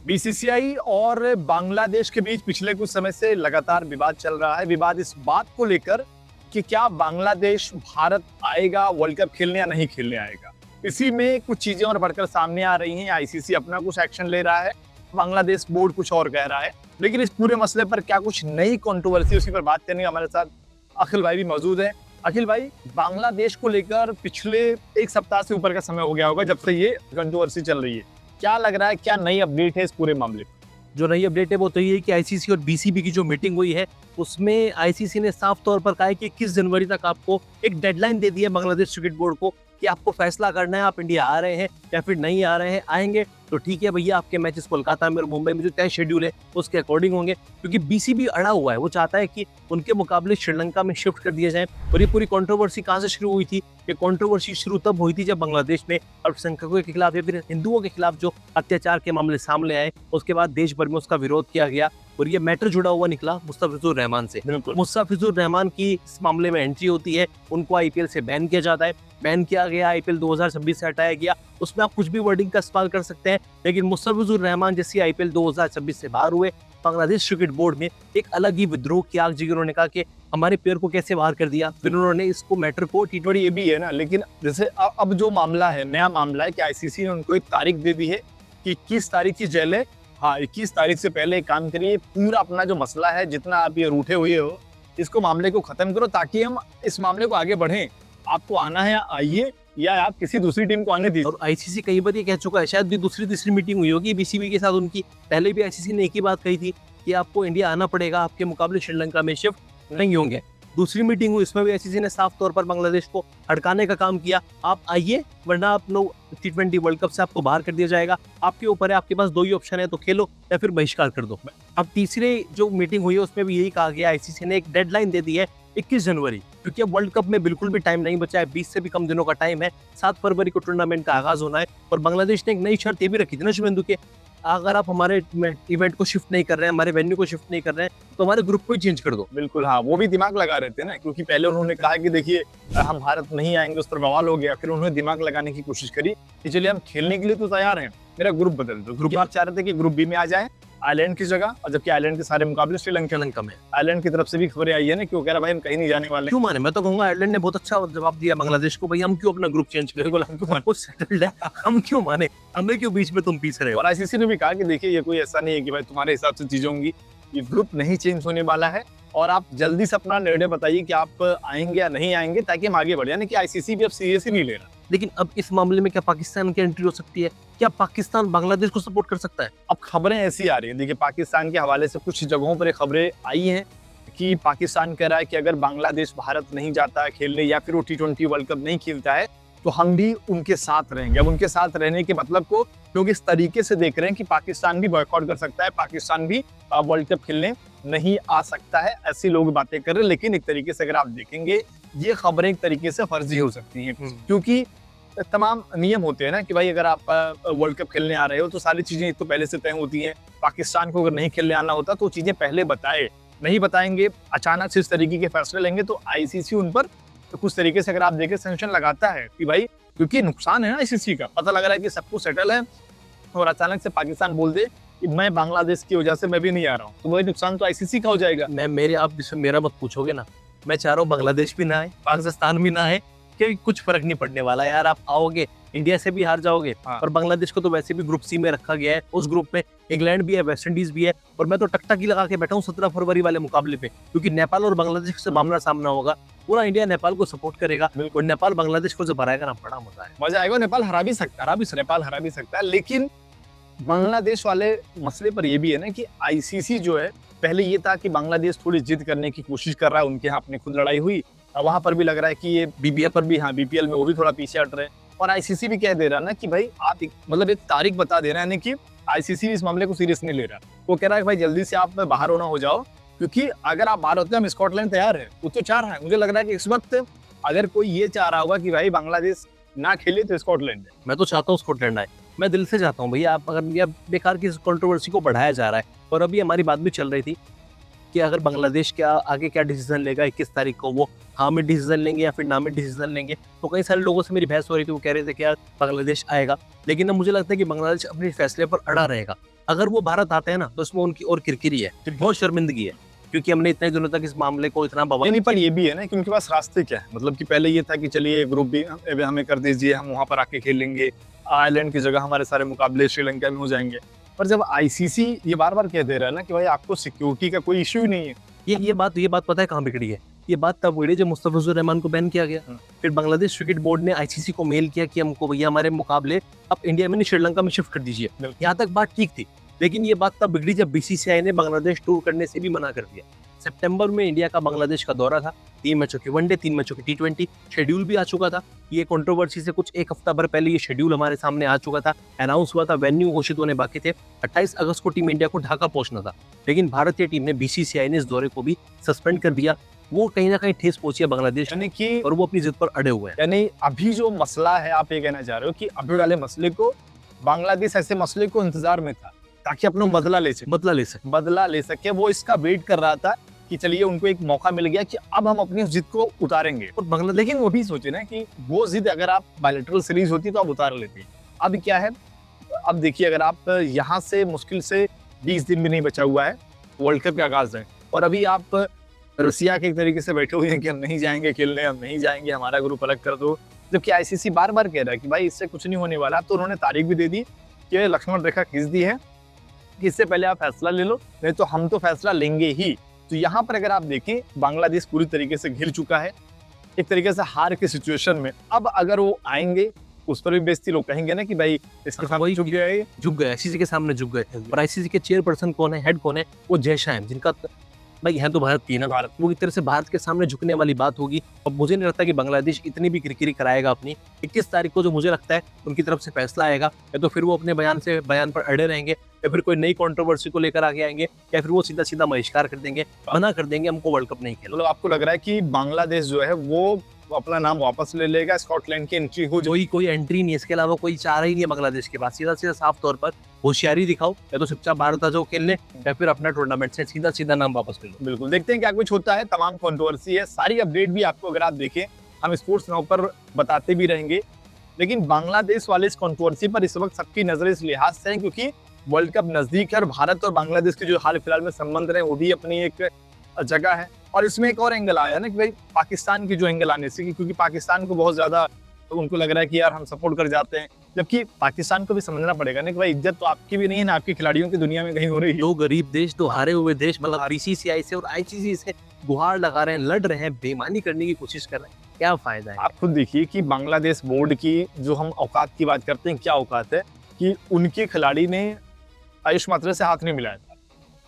BCCI और बांग्लादेश के बीच पिछले कुछ समय से लगातार विवाद चल रहा है। विवाद इस बात को लेकर कि क्या बांग्लादेश भारत आएगा, वर्ल्ड कप खेलने या नहीं खेलने आएगा। इसी में कुछ चीजें और बढ़कर सामने आ रही हैं। आईसीसी अपना कुछ एक्शन ले रहा है, बांग्लादेश बोर्ड कुछ और कह रहा है। लेकिन इस पूरे मसले पर क्या कुछ नई कंट्रोवर्सी, उसी पर बात करने हमारे साथ अखिल भाई भी मौजूद है। अखिल भाई, बांग्लादेश को लेकर पिछले एक सप्ताह से ऊपर का समय हो गया होगा जब से ये कंट्रोवर्सी चल रही है। क्या लग रहा है, क्या नई अपडेट है इस पूरे मामले में? जो नई अपडेट है वो तो ये है कि आईसीसी और बीसीबी की जो मीटिंग हुई है उसमें आईसीसी ने साफ तौर पर कहा है कि 21 जनवरी तक आपको एक डेडलाइन दे दी है बांग्लादेश क्रिकेट बोर्ड को कि आपको फैसला करना है, आप इंडिया आ रहे हैं या फिर नहीं आ रहे हैं। आएंगे तो ठीक है भैया, आपके मैचेस कोलकाता में और मुंबई में जो तय शेड्यूल है उसके अकॉर्डिंग होंगे, क्योंकि बीसीबी अड़ा हुआ है। वो चाहता है कि उनके मुकाबले श्रीलंका में शिफ्ट कर दिए जाए। और ये पूरी कंट्रोवर्सी कहाँ से शुरू हुई थी? ये कंट्रोवर्सी शुरू तब हुई थी जब बांग्लादेश में अल्पसंख्यकों के खिलाफ या फिर हिंदुओं के खिलाफ जो अत्याचार के मामले सामने आए, उसके बाद देश भर में उसका विरोध किया गया और ये मैटर जुड़ा हुआ निकला मुस्तफिजुर रहमान से। मुस्तफिजुर रहमान की इस मामले में एंट्री होती है, उनको आईपीएल से बैन किया जाता है। बैन किया गया, आईपीएल 2026 से हटाया गया। उसमें आप कुछ भी वर्डिंग का इस्तेमाल कर सकते हैं, लेकिन मुस्तफिजुर रहमान जैसे आईपीएल 2026 से बाहर हुए, बांग्लादेश क्रिकेट बोर्ड में एक अलग ही विद्रोह की आग जगी। उन्होंने कहा कि हमारे प्लेयर को कैसे बाहर कर दिया। फिर उन्होंने इसको मैटर को T20 ये भी है ना। लेकिन जैसे अब जो मामला है, नया मामला है कि आईसीसी ने उनको एक तारीख दे दी है कि 21 तारीख की जेल है। हाँ, 21 तारीख से पहले एक काम करिए, पूरा अपना जो मसला है, जितना आप ये रूठे हुए हो, इसको मामले को खत्म करो ताकि हम इस मामले को आगे बढ़ें। आपको आना है आइए, या आप किसी दूसरी टीम को आने दीजिए। और आईसीसी कई बार ये कह चुका है, शायद भी दूसरी तीसरी मीटिंग हुई होगी बीसीबी के साथ उनकी। पहले भी आईसीसी ने एक ही बात कही थी कि आपको इंडिया आना पड़ेगा, आपके मुकाबले श्रीलंका में शिफ्ट नहीं होंगे। दूसरी मीटिंग हुई, इसमें भी आईसीसी ने साफ तौर पर बांग्लादेश को हड़काने का काम किया। आप आइए, वरना आप लोग T20 वर्ल्ड कप से आपको बाहर कर दिया जाएगा। आपके ऊपर है, आपके पास दो ही ऑप्शन है, तो खेलो या फिर बहिष्कार कर दो। अब तीसरी जो मीटिंग हुई है उसमें भी यही कहा गया, आईसीसी ने एक डेडलाइन दे दी है 21 जनवरी, क्योंकि अब वर्ल्ड कप में बिल्कुल भी टाइम नहीं बचा है। 20 से भी कम दिनों का टाइम है। 7 फरवरी को टूर्नामेंट का आगाज होना है। और बांग्लादेश ने एक नई शर्त ये भी रखी थी ना शुभेंदु के, अगर आप हमारे इवेंट को शिफ्ट नहीं कर रहे हैं, हमारे वेन्यू को शिफ्ट नहीं कर रहे हैं, तो हमारे ग्रुप को ही चेंज कर दो। बिल्कुल, हाँ, वो भी दिमाग लगा रहे थे ना, क्योंकि पहले उन्होंने कहा कि देखिए हम भारत नहीं आएंगे, उस पर बवाल हो गया। फिर उन्होंने दिमाग लगाने की कोशिश करी कि चलिए हम खेलने के लिए तो तैयार हैं, मेरा ग्रुप बदल दो। ग्रुप आप चाह रहे थे कि ग्रुप बी में आ जाए आइलैंड की जगह, और जबकि आइलैंड के सारे मुकाबले श्रीलंका में। आइलैंड की तरफ से भी खबरें आई है ना कि वो कह रहा भाई हम कहीं नहीं जाने वाले। क्यों माने? मैं तो कहूंगा आयरलैंड ने बहुत अच्छा जवाब दिया बांग्लादेश को, भाई हम क्यों अपना ग्रुप चेंज करें, हम क्यों माने, हमें क्यों बीच में तुम पीछे रहे हो। और आईसीसी ने भी कहा कि देखिए ये कोई ऐसा नहीं है कि भाई तुम्हारे हिसाब से चीजें होंगी, ये ग्रुप नहीं चेंज होने वाला है और आप जल्दी से अपना निर्णय बताइए कि आप आएंगे या नहीं आएंगे, ताकि हम आगे बढ़े। यानी कि आईसीसी भी अब सीरियसली नहीं ले रहा। लेकिन अब इस मामले में क्या पाकिस्तान की एंट्री हो सकती है? क्या पाकिस्तान बांग्लादेश को सपोर्ट कर सकता है? अब खबरें ऐसी आ रही हैं, देखिए पाकिस्तान के हवाले से कुछ जगहों पर खबरें आई हैं कि पाकिस्तान कह रहा है कि अगर बांग्लादेश भारत नहीं जाता है खेलने, या फिर वो T20 वर्ल्ड कप नहीं खेलता है, तो हम भी उनके साथ रहेंगे। अब उनके साथ रहने के मतलब को क्योंकि इस तरीके से देख रहे हैं कि पाकिस्तान भी बॉयकॉट कर सकता है, पाकिस्तान भी वर्ल्ड कप खेलने नहीं आ सकता है, ऐसी लोग बातें कर रहे हैं। लेकिन एक तरीके से अगर आप देखेंगे, ये खबरें एक तरीके से फर्जी हो सकती हैं, क्योंकि तमाम नियम होते हैं ना कि भाई अगर आप वर्ल्ड कप खेलने आ रहे हो तो सारी चीजें तो पहले से तय होती हैं। पाकिस्तान को अगर नहीं खेलने आना होता तो चीजें पहले बताए, नहीं बताएंगे, अचानक से इस तरीके के फैसले लेंगे, तो आईसीसी उन पर तो कुछ तरीके से अगर आप देखें सैंक्शन लगाता है कि भाई, क्योंकि नुकसान है ना आईसीसी का। पता लग रहा है कि सब कुछ सेटल है और अचानक से पाकिस्तान बोल दे कि मैं बांग्लादेश की वजह से मैं भी नहीं आ रहा हूँ, तो वही नुकसान तो आईसीसी का हो जाएगा। आप मेरा मत पूछोगे ना, मैं चाह रहा हूँ बांग्लादेश भी ना आए, पाकिस्तान भी ना आए, कि कुछ फर्क नहीं पड़ने वाला यार। आप आओगे, इंडिया से भी हार जाओगे। हाँ। और बांग्लादेश को तो वैसे भी ग्रुप सी में रखा गया है। उस ग्रुप में इंग्लैंड भी है, वेस्ट इंडीज भी है। और मैं तो टकटकी लगा के बैठा हूँ 17 फरवरी वाले मुकाबले पे, क्योंकि नेपाल और बांग्लादेश से मामला सामना होगा। पूरा इंडिया नेपाल को सपोर्ट करेगा और नेपाल बांग्लादेश को जब हराएगा ना, बड़ा मजा आएगा। नेपाल हरा भी सकता है। लेकिन बांग्लादेश वाले मसले पर यह भी है ना कि आईसीसी जो है, पहले ये था कि बांग्लादेश थोड़ी जिद करने की कोशिश कर रहा है, उनके यहाँ अपनी खुद लड़ाई हुई, वहां पर भी लग रहा है कि ये बीबीएल पर भी, हाँ बीपीएल में वो भी थोड़ा पीछे हट रहे हैं। और आईसीसी भी कह दे रहा ना कि भाई आप मतलब एक तारीख बता दे रहे हैं, कि आईसीसी इस मामले को सीरियस नहीं ले रहा। वो कह रहा है कि भाई जल्दी से आप बाहर होना हो जाओ, क्योंकि अगर आप बाहर होते हैं, हम स्कॉटलैंड तैयार है, वो तो चाह रहा है। मुझे लग रहा है कि इस वक्त अगर कोई ये चाह रहा होगा कि भाई बांग्लादेश ना खेले तो स्कॉटलैंड है। मैं तो चाहता हूँ स्कॉटलैंड आए, मैं दिल से चाहता हूँ भैया। आप अगर ये बेकार की कंट्रोवर्सी को बढ़ाया जा रहा है, और अभी हमारी बात भी चल रही थी कि अगर बांग्लादेश क्या आगे क्या डिसीजन लेगा 21 तारीख को, वो हाँ में डिसीजन लेंगे या फिर ना में डिसीजन लेंगे। तो कई सारे लोगों से मेरी बहस हो रही थी, वो कह रहे थे कि यार बांग्लादेश आएगा। लेकिन अब मुझे लगता है कि बांग्लादेश अपने फैसले पर अड़ा रहेगा। अगर वो भारत आते हैं ना तो इसमें उनकी और किरकिरी है, बहुत शर्मिंदगी है, क्योंकि हमने इतने दिनों तक इस मामले को इतना बवाल नहीं, पर ये भी है ना कि उनके पास रास्ते क्या है, मतलब कि पहले ये था कि चलिए ग्रुप भी हमें कर दीजिए, हम वहां पर आके खेल लेंगे, आयरलैंड की जगह हमारे सारे मुकाबले श्रीलंका में हो जाएंगे। पर जब आईसीसी ये बार बार कह दे रहा है ना कि भाई आपको सिक्योरिटी का कोई इश्यू ही नहीं है। ये बात पता है कहाँ बिगड़ी है? ये बात तब बिगड़ी जब मुस्तफिजुर रहमान को बैन किया गया। फिर बांग्लादेश क्रिकेट बोर्ड ने आईसीसी को मेल किया कि हमको भैया हमारे मुकाबले अब इंडिया में नहीं श्रीलंका में शिफ्ट कर दीजिए। यहाँ तक बात ठीक थी, लेकिन ये बात तब बिगड़ी जब बीसीसीआई ने बांग्लादेश टूर करने से भी मना कर दिया। सितंबर में इंडिया का बांग्लादेश का दौरा था, 3 मैचों की वनडे, 3 मैचों की T20 शेड्यूल भी आ चुका था। ये कंट्रोवर्सी से कुछ एक हफ्ता भर पहले ये शेड्यूल हमारे सामने आ चुका था, अनाउंस हुआ था, वेन्यू घोषित होने बाकी थे। 28 अगस्त को टीम इंडिया को ढाका पहुंचना था, लेकिन भारतीय टीम ने बीसीसीआई ने इस दौरे को भी सस्पेंड कर दिया। वो कहीं ना कहीं ठेस पहुंची है बांग्लादेश यानी कि और वो अपनी जिद पर अड़े हुए हैं। यानी अभी जो मसला है, आप ये कहना चाह रहे हो कि अभी वाले मसले को बांग्लादेश ऐसे मसले को इंतजार में था ताकि अपना बदला ले सके। वो इसका वेट कर रहा था कि चलिए उनको एक मौका मिल गया कि अब हम अपनी जिद को उतारेंगे। और बांग्लादेश, लेकिन वो भी सोचे ना कि वो जिद अगर आप बायलैटरल सीरीज होती तो आप उतार लेते। अब क्या है, अब देखिए अगर आप यहाँ से मुश्किल से 20 दिन भी नहीं बचा हुआ है, वर्ल्ड कप का आगाज है, और अभी आप रसिया के एक तरीके से बैठे हुए हैं कि हम नहीं जाएंगे खेलने, हम नहीं जाएंगे, हमारा ग्रुप अलग कर दो, जबकि आईसीसी बार बार कह रहा है कि भाई इससे कुछ नहीं होने वाला। तो उन्होंने तारीख भी दे दी कि लक्ष्मण रेखा खींच दी है कि इससे पहले आप फैसला ले लो, नहीं तो हम तो फैसला लेंगे ही। तो यहाँ पर अगर आप देखें, बांग्लादेश पूरी तरीके से घिर चुका है, एक तरीके से हार के सिचुएशन में। अब अगर वो आएंगे उस पर भी बेइज्जती, लोग कहेंगे ना कि भाई इसके सामने झुक गए, आईसीसी के सामने झुक गए। और आईसीसी के चेयरपर्सन कौन है, हेड कौन है? वो जय शाह हैं, जिनका भाई है तो भारत की ना, वो एक तरह से भारत के सामने झुकने वाली बात होगी। और मुझे नहीं लगता कि बांग्लादेश इतनी भी किरकिरी कराएगा अपनी। 21 तारीख को जो मुझे लगता है उनकी तरफ से फैसला आएगा, या तो फिर वो अपने बयान पर अड़े रहेंगे, या फिर कोई नई कंट्रोवर्सी को लेकर आगे आएंगे, या फिर वो सीधा सीधा बहिष्कार कर देंगे, मना कर देंगे हमको वर्ल्ड कप नहीं खेलना। मतलब आपको लग रहा है कि बांग्लादेश जो है वो अपना नाम वापस ले लेगा, स्कॉटलैंड की एंट्री हो जाएगी? कोई एंट्री नहीं है, इसके अलावा कोई चारा ही नहीं है बांग्लादेश के पास। सीधा सीधा साफ तौर पर होशियारी दिखाओ, या तो चुपचाप भारत आ जाओ खेलने, या फिर अपना टूर्नामेंट से सीधा सीधा नाम वापस ले लो। बिल्कुल, देखते हैं क्या कुछ होता है। तमाम कंट्रोवर्सी है, सारी अपडेट भी आपको अगर आप देखें हम स्पोर्ट्स नाउ पर बताते भी रहेंगे। लेकिन बांग्लादेश वाले इस कंट्रोवर्सी पर इस वक्त सबकी नजर इस लिहाज से है क्योंकि वर्ल्ड कप नजदीक है और भारत और बांग्लादेश के जो हाल फिलहाल में संबंध रहे वो भी अपनी एक जगह है। और इसमें एक और एंगल आया ना कि भाई पाकिस्तान की जो एंगल आने से, क्योंकि पाकिस्तान को बहुत ज्यादा उनको लग रहा है कि यार हम सपोर्ट कर जाते हैं, जबकि पाकिस्तान को भी समझना पड़ेगा ना कि भाई इज्जत तो आपकी भी नहीं है ना आपके खिलाड़ियों की दुनिया में कहीं हो रही है। दो गरीब देश, दो हारे हुए देश, मतलब बीसीसीआई से और आईसीसी से गुहार लगा रहे हैं, लड़ रहे हैं, बेईमानी करने की कोशिश कर रहे हैं, क्या फायदा है? आप खुद देखिए कि बांग्लादेश बोर्ड की जो हम औकात की बात करते हैं, क्या औकात है कि उनके खिलाड़ी ने आयुष मात्रा से हाथ नहीं मिलाया था,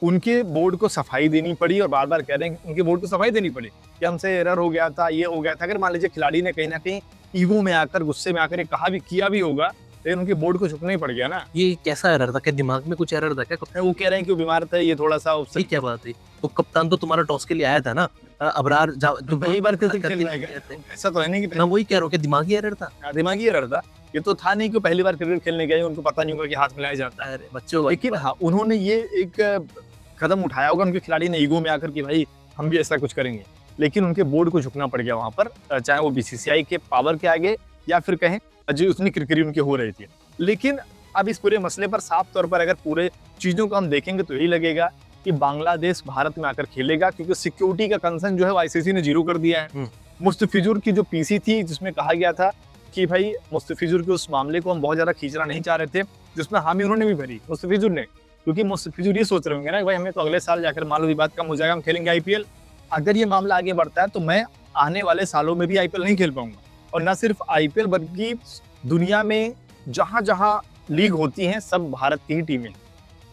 उनके बोर्ड को सफाई देनी पड़ी, और बार बार कह रहे हैं उनके बोर्ड को सफाई देनी पड़ी कि हमसे एरर हो गया था, ये हो गया था। अगर मान लीजिए खिलाड़ी ने कहीं ना कहीं ईगो में आकर, गुस्से में आकर ये कहा भी किया भी होगा, लेकिन उनके बोर्ड को झुकना ही पड़ गया ना। ये कैसा एरर था? क्या दिमाग में कुछ एरर था क्या? वो कह रहे हैं कि वो बीमार था, ये थोड़ा सा सही क्या बात है? तो कप्तान तो तुम्हारा टॉस के लिए आया था ना, अबरार जो पहली बार ऐसा तो है नहीं कि मैं वही कह रहा हूँ कि दिमागी एरर था। दिमागी एरर था, ये तो था नहीं कि पहली बार क्रिकेट खेलने गए उनको पता नहीं होगा कि हाथ मिलाया जाता है बच्चों। लेकिन हाँ, उन्होंने ये एक कदम उठाया होगा उनके खिलाड़ी ने ईगो में आकर कि भाई हम भी ऐसा कुछ करेंगे, लेकिन उनके बोर्ड को झुकना पड़ गया वहां पर, चाहे वो बीसीसीआई के पावर के आगे या फिर कहें जो उतनी किरकिरी उनकी हो रही थी। लेकिन अब इस पूरे मसले पर साफ तौर पर अगर पूरे चीजों को हम देखेंगे तो यही लगेगा कि बांग्लादेश भारत में आकर खेलेगा, क्योंकि सिक्योरिटी का कंसर्न जो है आईसीसी ने 0 कर दिया है। मुस्तफिजुर की जो पीसी थी जिसमें कहा गया था कि भाई मुस्तफिजुर के उस मामले को हम बहुत ज्यादा खींचना नहीं चाह रहे थे, जिसमें हामी उन्होंने भी भरी मुस्तफिजुर ने, क्योंकि मुस्तफिजुर ये सोच रहे होंगे ना भाई हमें तो अगले साल जाकर मान लो विवाद कम हो जाएगा, हम खेलेंगे आईपीएल। अगर ये मामला आगे बढ़ता है तो मैं आने वाले सालों में भी आईपीएल नहीं खेल पाऊंगा, और न सिर्फ आईपीएल बल्कि दुनिया में जहां जहां लीग होती हैं सब भारत की ही टीमें।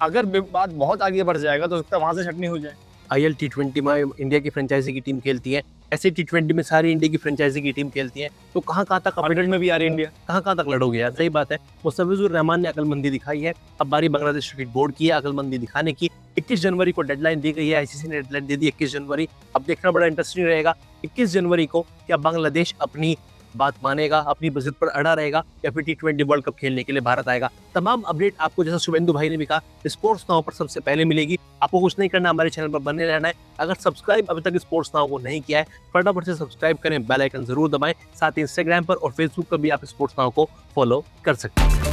अगर बात बहुत आगे बढ़ जाएगा तो सकता है वहां से छटनी हो जाए। आईएल T20 में इंडिया की फ्रेंचाइजी की टीम खेलती है, ऐसे T20 में सारी इंडिया की फ्रेंचाइजी की टीम खेलती है, तो कहाँ तक 100 में भी आ रही इंडिया, कहाँ तक लड़ोगे यार? सही बात है। मुस्तफिजुर रहमान ने अकलमंदी दिखाई है, अब बारी बांग्लादेश क्रिकेट बोर्ड की है अकलमंदी दिखाने की। 21 जनवरी को डेडलाइन दी गई है, आईसीसी ने डेडलाइन दे दी 21 जनवरी। अब देखना बड़ा इंटरेस्टिंग रहेगा 21 जनवरी को क्या बांग्लादेश अपनी बात मानेगा, अपनी जिद पर अड़ा रहेगा, या फिर T20 वर्ल्ड कप खेलने के लिए भारत आएगा। तमाम अपडेट आपको जैसा शुभेंदु भाई ने भी कहा स्पोर्ट्स नाउ पर सबसे पहले मिलेगी। आपको कुछ नहीं करना, हमारे चैनल पर बने रहना है। अगर सब्सक्राइब अभी तक स्पोर्ट्स नाउ को नहीं किया है फटाफट से सब्सक्राइब करें, बेल आइकन जरूर दबाएं। साथ ही इंस्टाग्राम पर और फेसबुक पर भी आप स्पोर्ट्स नाउ को फॉलो कर सकते हैं।